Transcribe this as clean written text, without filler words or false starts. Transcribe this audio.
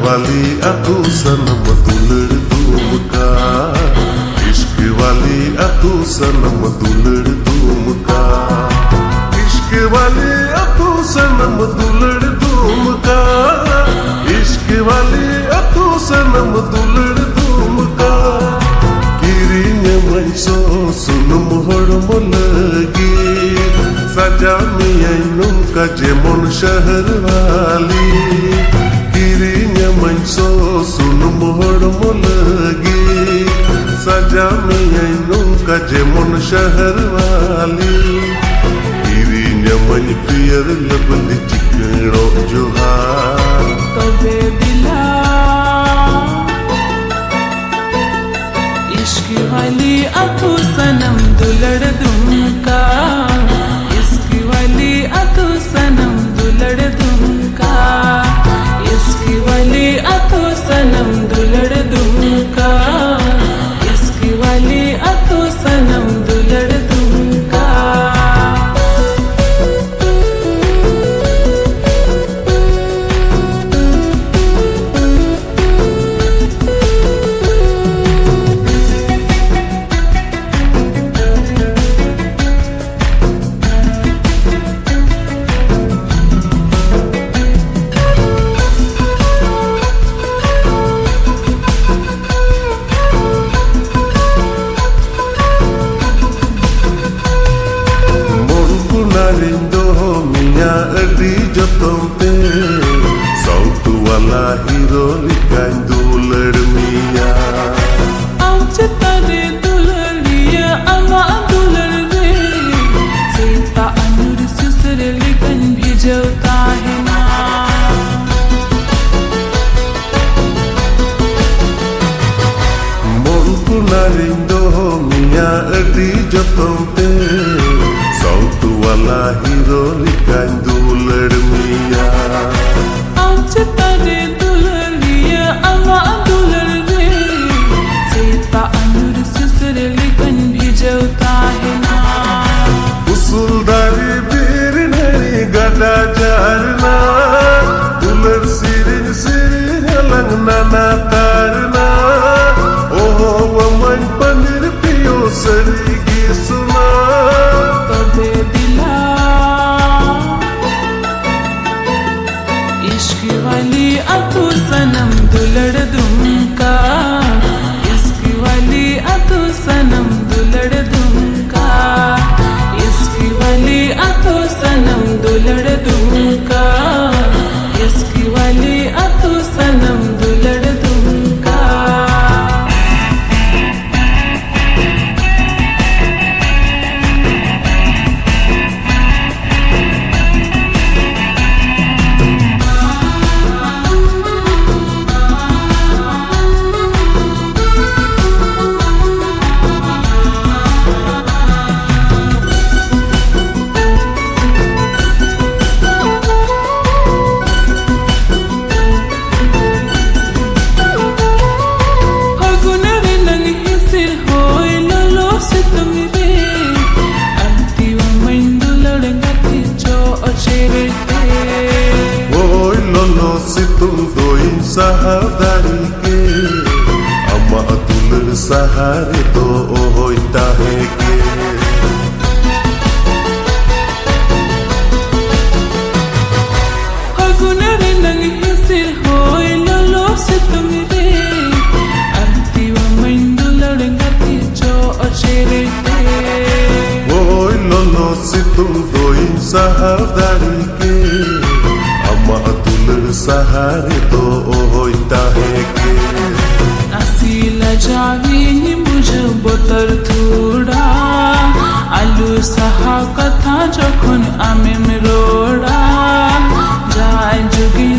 वाली अतु सनम दुलड़ दुमका, इश्क वाली अतु सनम दुलड़ दुमका, इश्क वाली अतु सनम दुलड़ दुमका, इश्क वाली अतु सनम दुलड़ Dumka. किरिnya manso sunum hormo lagi, sajami ainum ka jemon shahar wali. Kirinnya manso sunum hormo lagi, sajami ainum ka jemon shahar wali. Kirinnya man pier labli chikno johar, tobe dila इश्क वाली अतु सनम दुलड़ दुमका, इश्क वाली अतु सनम दुलड़ दुमका, इश्क वाली अतु सनम दुलड़ दुमका, इश्क वाली अतु सनम दुलड़ Dumka. Rindo minya adi jotomte, sautu wala hero likan dulad minya. Auchita de dulariya ama dulare, sita anur susre likan bhijata hai na. Mon puna rindo minya adi jotomte, sautu wala hero likan dulad minya. Auchita de dulariya ama dulare, sita anur susre likan bhijata hai na. Usul dari bir nari gada jarna, dulad sirin sirin halang nana tarna. Oh waman panir piyo sarigi suna, tobe dila इश्क वाली अतु सनम दुलड़ दुमका, इश्क वाली अतु सनम दुलड़ दुमका, इश्क वाली अतु सनम दुलड़ दुमका, इश्क वाली अतु सनम दुलड़ Dumka. Oi lolo situm doin sahadari ke, ama dulad sahare to oi tahe ke. Hagunare nang hisir hoy lolo situm re, antiwa mandulad ngati cho achere te. Oi lolo situm doin sahadari ke, ama dulad sahare to oi tahe ke. Asila javi ni mujhe botar thoda, alu saha katha jokhon amem roda, jai jogi